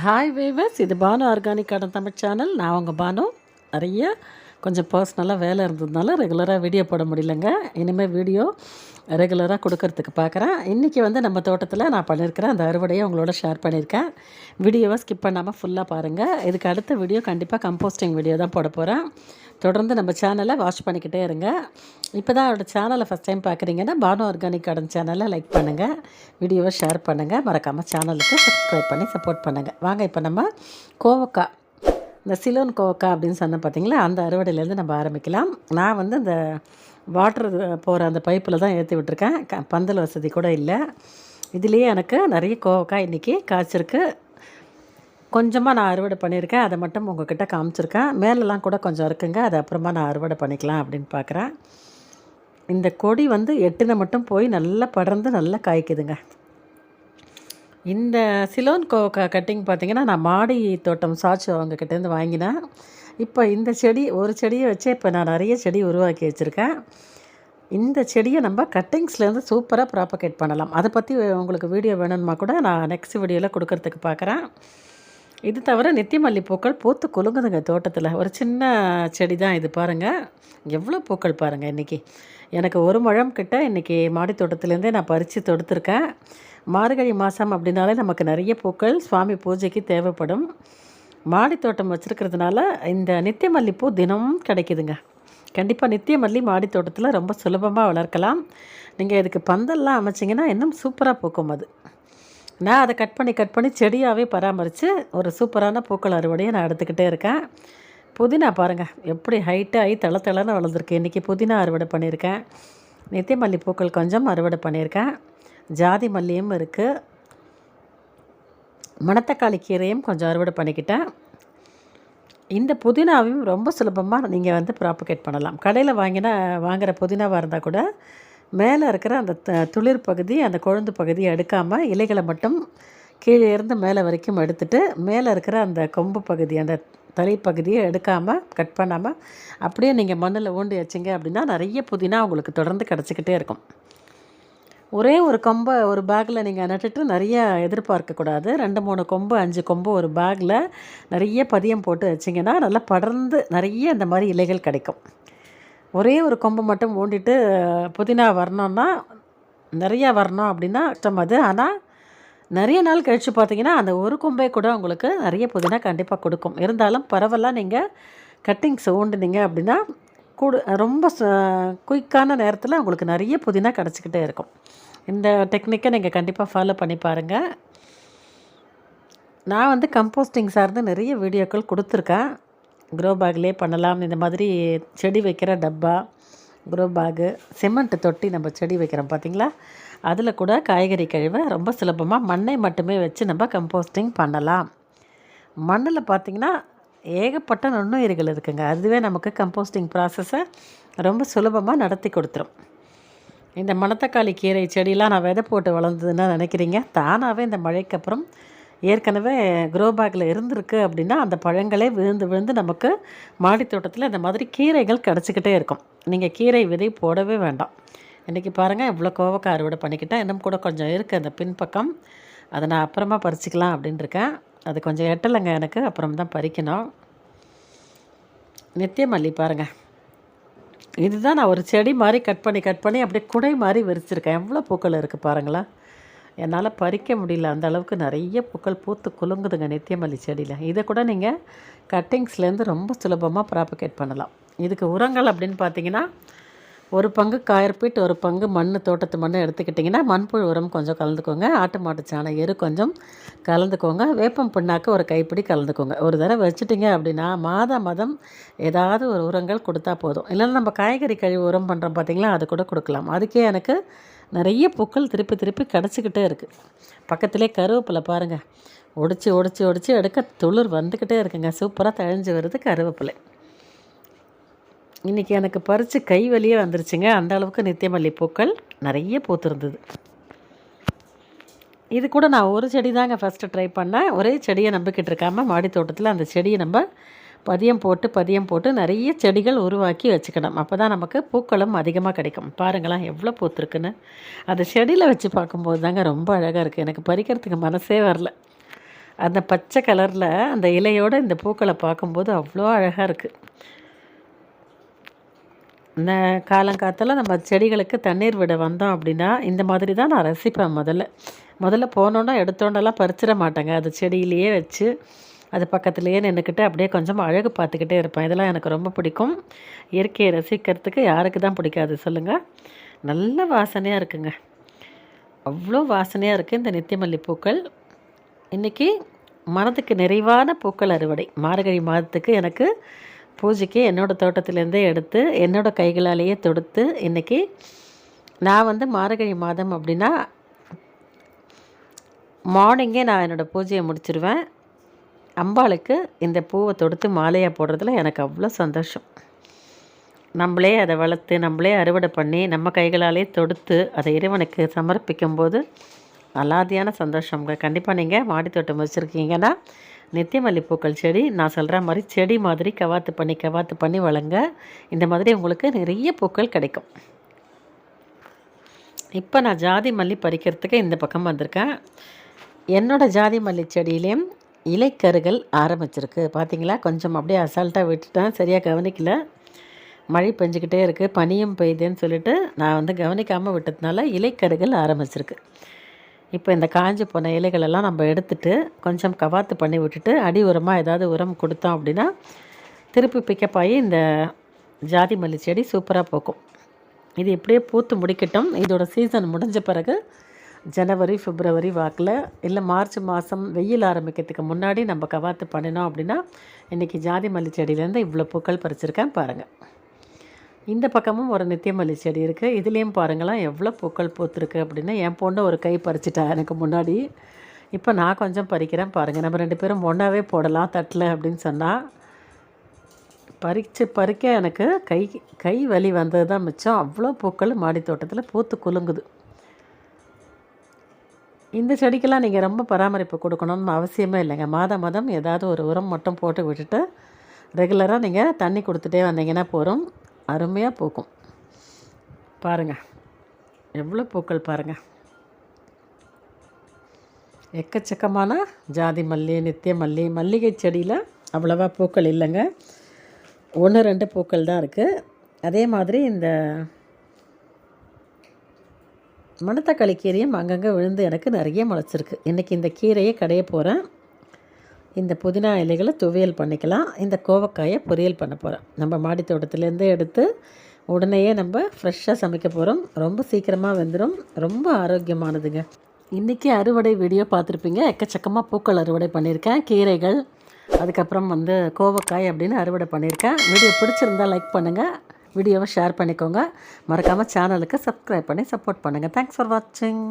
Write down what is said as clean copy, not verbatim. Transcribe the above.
Hi viewers, இது Bhanu organic garden Tamil channel. நான் உங்கள் பானு. நிறைய கொஞ்சம் பர்சனலாக வேலை இருந்ததுனால ரெகுலராக வீடியோ போட முடியலங்க. இனிமேல் வீடியோ ரெகுலராக கொடுக்கறதுக்கு பார்க்குறேன். இன்றைக்கி நம்ம தோட்டத்தில் நான் பண்ணியிருக்கிறேன் அந்த அறுவடையை உங்களோட ஷேர் பண்ணியிருக்கேன். வீடியோவை ஸ்கிப் பண்ணாமல் ஃபுல்லாக பாருங்கள். இதுக்கு அடுத்த வீடியோ கண்டிப்பாக கம்போஸ்டிங் வீடியோ தான் போட போகிறேன். தொடர்ந்து நம்ம சேனலை வாட்ச் பண்ணிக்கிட்டே இருங்க. இப்போ தான் அவரோட சேனலை ஃபஸ்ட் டைம் பார்க்குறீங்கன்னா பானு ஆர்கானிக் கார்டன் சேனலை லைக் பண்ணுங்கள், வீடியோவை ஷேர் பண்ணுங்கள், மறக்காமல் சேனலுக்கு சப்ஸ்கிரைப் பண்ணி சப்போர்ட் பண்ணுங்கள். வாங்க இப்போ நம்ம கோவக்காய், இந்த சிலோன் கோவக்காய் அப்படின்னு சொன்ன பார்த்தீங்களா, அந்த அறுவடையிலேருந்து நம்ம ஆரம்பிக்கலாம். நான் இந்த வாட்டர் போகிற அந்த பைப்பில் தான் ஏற்றி விட்டுருக்கேன். பந்தல் வசதி கூட இல்லை. இதுலேயே எனக்கு நிறைய கோவக்காய் இன்றைக்கி காய்ச்சிருக்கு. கொஞ்சமாக நான் அறுவடை பண்ணியிருக்கேன், அதை மட்டும் உங்கள்கிட்ட காமிச்சிருக்கேன். மேலெலாம் கூட கொஞ்சம் இருக்குங்க, அதை அப்புறமா நான் அறுவடை பண்ணிக்கலாம் அப்படின்னு பார்க்குறேன். இந்த கொடி எட்டின மட்டும் போய் நல்லா படர்ந்து நல்லா காய்க்குதுங்க. இந்த சிலோன் கோவக்காய் கட்டிங் பார்த்திங்கன்னா நான் மாடி தோட்டம் சாட்சி அவங்கக்கிட்டேருந்து வாங்கினேன். இப்போ இந்த செடி ஒரு செடியை வச்சு இப்போ நான் நிறைய செடி உருவாக்கி வச்சுருக்கேன். இந்த செடியை நம்ம கட்டிங்ஸ்லேருந்து சூப்பராக ப்ராப்பகேட் பண்ணலாம். அதை பற்றி உங்களுக்கு வீடியோ வேணும்னா கூட நான் நெக்ஸ்ட் வீடியோவில் கொடுக்கறதுக்கு பார்க்குறேன். இது தவிர நித்திய மல்லிப்பூக்கள் பூத்து குலுங்குதுங்க தோட்டத்தில். ஒரு சின்ன செடி தான் இது, பாருங்கள் எவ்வளோ பூக்கள் பாருங்கள். இன்றைக்கி எனக்கு ஒரு முழம் கிட்ட இன்றைக்கி மாடி தோட்டத்துலேருந்தே நான் பறித்து தொடுத்துருக்கேன். மார்கழி மாதம் அப்படின்னாலே நமக்கு நிறைய பூக்கள் சுவாமி பூஜைக்கு தேவைப்படும். மாடி தோட்டம் வச்சுருக்கிறதுனால இந்த நித்திய மல்லிப்பூ தினமும் கிடைக்குதுங்க. கண்டிப்பாக நித்திய மல்லி மாடி தோட்டத்தில் ரொம்ப சுலபமாக வளர்க்கலாம். நீங்கள் இதுக்கு பந்தல்லாம் அமைச்சிங்கன்னா இன்னும் சூப்பராக பூக்கும். அது நான் அதை கட் பண்ணி செடியாகவே பராமரித்து ஒரு சூப்பரான பூக்கள் அறுவடையை நான் எடுத்துக்கிட்டே இருக்கேன். புதினா பாருங்கள் எப்படி ஹைட்டாகி தளன்னு வளர்ந்துருக்கு. இன்றைக்கி புதினா அறுவடை பண்ணியிருக்கேன். நித்திய மல்லி பூக்கள் கொஞ்சம் அறுவடை பண்ணியிருக்கேன். ஜாதி மல்லியும் இருக்குது. மணத்தக்காளி கீரையும் கொஞ்சம் அறுவடை பண்ணிக்கிட்டேன். இந்த புதினாவையும் ரொம்ப சுலபமாக நீங்கள் ப்ராப்பகேட் பண்ணலாம். கடையில் வாங்குகிற புதினாவாக இருந்தால் கூட மேலே இருக்கிற அந்த துளிர் பகுதி, அந்த கொழுந்து பகுதியை எடுக்காமல் இலைகளை மட்டும் கீழே இருந்து மேலே வரைக்கும் எடுத்துகிட்டு மேலே இருக்கிற அந்த கொம்பு பகுதி, அந்த தலைப்பகுதியை எடுக்காமல் கட் பண்ணாமல் அப்படியே நீங்கள் மண்ணில் ஊண்டி வச்சிங்க அப்படின்னா நிறைய புதினா உங்களுக்கு தொடர்ந்து கிடச்சிக்கிட்டே இருக்கும். ஒரே ஒரு கொம்பை ஒரு பேக்கில் நீங்கள் நட்டுட்டு நிறைய எதிர்பார்க்கக்கூடாது. 2-3 கொம்பு 5 கொம்பு ஒரு பேக்கில் நிறைய பதியம் போட்டு வச்சிங்கன்னா நல்லா படர்ந்து நிறைய இந்த மாதிரி இலைகள் கிடைக்கும். ஒரே ஒரு கொம்பு மட்டும் ஊண்டிட்டு புதினா வரணுன்னா நிறையா வரணும் அப்படின்னா கஷ்டம் அது. ஆனால் நிறைய நாள் கழித்து பார்த்திங்கன்னா அந்த ஒரு கொம்பே கூட உங்களுக்கு நிறைய புதினா கண்டிப்பாக கொடுக்கும். இருந்தாலும் பரவாயில்ல, நீங்கள் கட்டிங்ஸ் ஊண்டுனீங்க அப்படின்னா ரொம்ப குயிக்கான நேரத்தில் உங்களுக்கு நிறைய புதினா கிடச்சிக்கிட்டே இருக்கும். இந்த டெக்னிக்கை நீங்கள் கண்டிப்பாக ஃபாலோ பண்ணி பாருங்கள். நான் கம்போஸ்டிங் சார்ந்து நிறைய வீடியோக்கள் கொடுத்துருக்கேன். க்ரோ பேக்லேயே பண்ணலாம். இந்த மாதிரி செடி வைக்கிற டப்பா, க்ரோ பேகு, சிமெண்ட் தொட்டி நம்ம செடி வைக்கிறோம் பார்த்திங்களா, அதில் கூட காய்கறி கழிவை ரொம்ப சுலபமாக மண்ணை மட்டுமே வச்சு நம்ம கம்போஸ்டிங் பண்ணலாம். மண்ணில் பார்த்திங்கன்னா ஏகப்பட்ட நுண்ணுயிர்கள் இருக்குங்க. அதுவே நமக்கு கம்போஸ்டிங் ப்ராசஸை ரொம்ப சுலபமாக நடத்தி கொடுத்துரும். இந்த மணத்தக்காளி கீரை செடியெலாம் நான் விதை போட்டு வளர்ந்ததுன்னு நினைக்கிறீங்க. தானாகவே இந்த மழைக்கு அப்புறம் ஏற்கனவே க்ரோ பேக்கில் இருந்திருக்கு அப்படின்னா அந்த பழங்களே விழுந்து நமக்கு மாடி தோட்டத்தில் இந்த மாதிரி கீரைகள் கிடச்சிக்கிட்டே இருக்கும். நீங்கள் கீரை விதை போடவே வேண்டாம். இன்றைக்கி பாருங்கள் இவ்வளோ கோவக்காய் அறுவடை பண்ணிக்கிட்டேன். இன்னும் கூட கொஞ்சம் இருக்குது அந்த பின்பக்கம், அதை நான் அப்புறமா பறிச்சிக்கலாம் அப்படின்னு இருக்கேன். அது கொஞ்சம் எட்டலைங்க எனக்கு, அப்புறம் தான் பறிக்கணும். நித்திய மல்லி பாருங்கள், இதுதான் நான் ஒரு செடி மாதிரி கட் பண்ணி அப்படியே குடை மாதிரி விரிச்சிருக்கேன். எவ்வளோ பூக்கள் இருக்குது பாருங்களேன். என்னால் பறிக்க முடியல, அந்த அளவுக்கு நிறைய பூக்கள் பூத்து குலுங்குதுங்க நித்திய மல்லி செடியில். இதை கூட நீங்கள் கட்டிங்ஸ்லேருந்து ரொம்ப சுலபமாக ப்ராப்பகேட் பண்ணலாம். இதுக்கு உரங்கள் அப்படின்னு பார்த்தீங்கன்னா ஒரு பங்கு காயர்பீட், ஒரு பங்கு மண், தோட்டத்து மண் எடுத்துக்கிட்டிங்கன்னா மண்புழு உரம் கொஞ்சம் கலந்துக்கோங்க. ஆட்டு மாட்டு சாணம் எரு கொஞ்சம் கலந்துக்கோங்க. வேப்பம் புண்ணாக்கு ஒரு கைப்பிடி கலந்துக்கோங்க. ஒரு தடவை வச்சுட்டிங்க அப்படின்னா மாதம் ஏதாவது ஒரு உரங்கள் கொடுத்தா போதும். இல்லைன்னா நம்ம காய்கறி கழிவு உரம் பண்ணுறோம் பார்த்திங்களா, அது கூட கொடுக்கலாம். அதுக்கே எனக்கு நிறைய பூக்கள் திருப்பி கிடச்சிக்கிட்டே இருக்குது. பக்கத்திலே கருவேப்பிலை பாருங்கள், ஒடிச்சு எடுக்க துளிர் வந்துக்கிட்டே இருக்குங்க. சூப்பராக தழிஞ்சு வருது கருவேப்பிலை. இன்றைக்கி எனக்கு பறித்து கை வலியே வந்துருச்சுங்க. அந்த அளவுக்கு நித்திய மல்லி பூக்கள் நிறைய பூத்துருந்தது. இது கூட நான் ஒரு செடி தாங்க ஃபஸ்ட்டு ட்ரை பண்ணேன். ஒரே செடியை நம்பிக்கிட்டு இருக்காமல் மாடி தோட்டத்தில் அந்த செடியை நம்ம பதியம் போட்டு நிறைய செடிகள் உருவாக்கி வச்சுக்கணும். அப்போ தான் நமக்கு பூக்களும் அதிகமாக கிடைக்கும். பாருங்களேன் எவ்வளோ பூத்துருக்குன்னு. அந்த செடியில் வச்சு பார்க்கும்போது தாங்க ரொம்ப அழகாக இருக்குது. எனக்கு பறிக்கிறதுக்கு மனசே வரல. அந்த பச்சை கலரில் அந்த இலையோடு இந்த பூக்களை பார்க்கும்போது அவ்வளோ அழகாக இருக்குது. இந்த காலங்காத்தில் நம்ம செடிகளுக்கு தண்ணீர் விட வந்தோம் அப்படின்னா இந்த மாதிரி தான் நான் ரசிப்பேன். முதல்ல போனோன்னா எடுத்தோண்டெல்லாம் பறிச்சிட மாட்டேங்க. அது செடியிலேயே வச்சு அது பக்கத்துலேயே நின்றுக்கிட்டு அப்படியே கொஞ்சம் அழகு பார்த்துக்கிட்டே இருப்பேன். இதெல்லாம் எனக்கு ரொம்ப பிடிக்கும். இயற்கையை ரசிக்கிறதுக்கு யாருக்கு தான் பிடிக்காது சொல்லுங்கள். நல்ல வாசனையாக இருக்குங்க. அவ்வளோ வாசனையாக இருக்குது இந்த நித்தியமல்லி பூக்கள். இன்றைக்கி மனதுக்கு நிறைவான பூக்கள் அறுவடை. மார்கழி மாதத்துக்கு எனக்கு பூஜைக்கு என்னோடய தோட்டத்திலேருந்தே எடுத்து என்னோடய கைகளாலேயே தொடுத்து இன்றைக்கி நான் மார்கழி மாதம் அப்படின்னா மார்னிங்கே நான் என்னோடய பூஜையை முடிச்சிடுவேன். அம்பாளுக்கு இந்த பூவை தொடுத்து மாலையாக போடுறதுல எனக்கு அவ்வளோ சந்தோஷம். நம்மளே அதை வளர்த்து நம்மளே அறுவடை பண்ணி நம்ம கைகளாலே தொடுத்து அதை இறைவனுக்கு சமர்ப்பிக்கும்போது அலாதியான சந்தோஷங்க. கண்டிப்பாக நீங்கள் மாடி தோட்டம் வச்சுருக்கீங்கன்னா நித்தியமல்லி பூக்கள் செடி நான் சொல்கிற மாதிரி செடி மாதிரி கவாத்து பண்ணி வளங்க. இந்த மாதிரி உங்களுக்கு நிறைய பூக்கள் கிடைக்கும். இப்போ நான் ஜாதி மல்லி பறிக்கிறதுக்கு இந்த பக்கம் வந்திருக்கேன். என்னோடய ஜாதி மல்லி செடியிலையும் இலைக்கருகள் ஆரம்பிச்சிருக்கு. பார்த்திங்களா, கொஞ்சம் அப்படியே அசால்ட்டாக விட்டுட்டேன், சரியாக கவனிக்கல. மழை பெஞ்சிக்கிட்டே இருக்குது, பனியும் பெய்யுதுன்னு சொல்லிட்டு நான் கவனிக்காமல் விட்டதுனால இலைக்கருகள் ஆரம்பிச்சிருக்கு. இப்போ இந்த காஞ்சி போன இலைகளெல்லாம் நம்ம எடுத்துகிட்டு கொஞ்சம் கவாத்து பண்ணி விட்டுட்டு அடி உரமாக ஏதாவது உரம் கொடுத்தோம் அப்படின்னா திருப்பி பிக்கப்பாகி இந்த ஜாதி மல்லி செடி சூப்பராக போக்கும். இது இப்படியே பூத்து முடிக்கட்டும். இதோட சீசன் முடிஞ்ச பிறகு ஜனவரி பிப்ரவரி வாக்கில் இல்லை மார்ச் மாதம் வெயில் ஆரம்பிக்கிறதுக்கு முன்னாடி நம்ம கவாத்து பண்ணினோம் அப்படின்னா இன்றைக்கி ஜாதி மல்லி செடியிலேருந்து இவ்வளோ பூக்கள் பறிச்சிருக்கேன் பாருங்கள். இந்த பக்கமும் ஒரு நித்தியமல்லி செடி இருக்குது. இதுலேயும் பாருங்களேன் எவ்வளோ பூக்கள் பூத்துருக்கு அப்படின்னு. என் பொண்ணு ஒரு கை பறிச்சிட்டா எனக்கு முன்னாடி. இப்போ நான் கொஞ்சம் பறிக்கிறேன் பாருங்கள். நம்ம 2 பேரும் ஒன்றாவே போடலாம் தட்டில் அப்படின்னு சொன்னால் பறிக்க எனக்கு கை வலி வந்தது தான் மிச்சம். அவ்வளோ பூக்கள் மாடி தோட்டத்தில் பூத்து குலுங்குது. இந்த செடிக்கெல்லாம் நீங்கள் ரொம்ப பராமரிப்பு கொடுக்கணும்னு அவசியமே இல்லைங்க. மாதம் ஏதாவது ஒரு உரம் மட்டும் போட்டு விட்டுட்டு ரெகுலராக நீங்கள் தண்ணி கொடுத்துட்டே வந்தீங்கன்னா போதும், அருமையாக பூக்கும். பாருங்கள் எவ்வளோ பூக்கள் பாருங்கள். எக்கச்சக்கமான ஜாதி மல்லி, நித்திய மல்லி, மல்லிகை செடியில் அவ்வளோவா பூக்கள் இல்லைங்க. 1-2 பூக்கள் தான் இருக்குது. அதே மாதிரி இந்த மணத்தக்காளி கீரையும் அங்கங்கே விழுந்து எனக்கு நிறைய முளைச்சிருக்கு. இன்றைக்கி இந்த கீரையை கடைய போகிறேன். இந்த புதினா இலைகளை துவையல் பண்ணிக்கலாம். இந்த கோவக்காயை பொரியல் பண்ண போகிறேன். நம்ம மாடி தோட்டத்துலேருந்தே எடுத்து உடனேயே நம்ம ஃப்ரெஷ்ஷாக சமைக்க போகிறோம். ரொம்ப சீக்கிரமாக வெந்துடும். ரொம்ப ஆரோக்கியமானதுங்க. இன்றைக்கி அறுவடை வீடியோ பார்த்துருப்பீங்க. எக்கச்சக்கமாக பூக்கள் அறுவடை பண்ணியிருக்கேன். கீரைகள், அதுக்கப்புறம் கோவக்காய் அப்படின்னு அறுவடை பண்ணியிருக்கேன். வீடியோ பிடிச்சிருந்தால் லைக் பண்ணுங்கள், வீடியோவை ஷேர் பண்ணிக்கோங்க. மறக்காமல் சேனலுக்கு சப்ஸ்கிரைப் பண்ணி சப்போர்ட் பண்ணுங்கள். தேங்க்ஸ் ஃபார் வாட்சிங்.